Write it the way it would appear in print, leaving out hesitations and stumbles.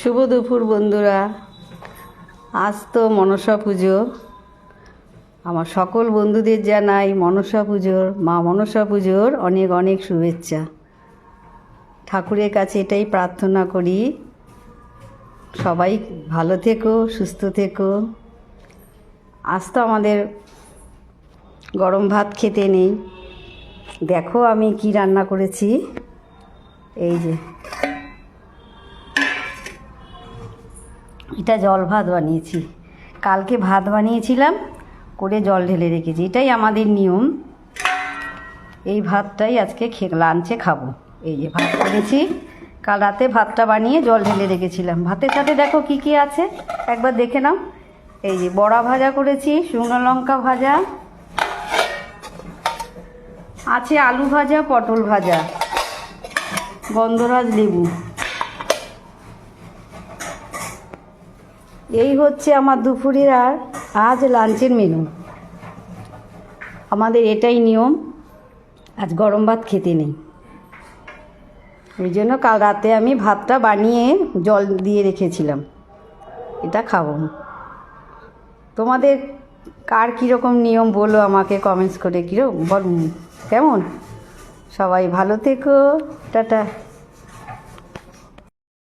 শুভ দুপুর বন্ধুরা। আজ তো মনসা পুজো। আমার সকল বন্ধুদের জানাই মা মনসা পুজোর অনেক অনেক শুভেচ্ছা। ঠাকুরের কাছে এটাই প্রার্থনা করি, সবাই ভালো থেকো, সুস্থ থেকো। আজ তো আমাদের গরম ভাত খেতে নেই। দেখো আমি কি রান্না করেছি। এই যে এটা জল ভাত বানিয়েছি। কালকে ভাত বানিয়েছিলাম, করে জল ঢেলে রেখেছি। এটাই আমাদের নিয়ম। এই ভাতটাই আজকে লাঞ্চে খাবো। এই যে ভাত করেছি, কাল রাতে ভাতটা বানিয়ে জল ঢেলে রেখেছিলাম। ভাতের সাথে দেখো কি কি আছে একবার দেখে নাও। এই যে বড়া ভাজা করেছি, শুকনো লঙ্কা ভাজা আছে, আলু ভাজা, পটল ভাজা, গন্ধরাজ লেবু। এই হচ্ছে আমার দুপুরের আর আজ লাঞ্চের মেনু। আমাদের এটাই নিয়ম, আজ গরম ভাত খেতে নেই। ওই জন্য কাল রাতে আমি ভাতটা বানিয়ে জল দিয়ে রেখেছিলাম, এটা খাবো। তোমাদের কার কীরকম নিয়ম বলো আমাকে কমেন্টস করে, কেমন? সবাই ভালো থেকো, টাটা।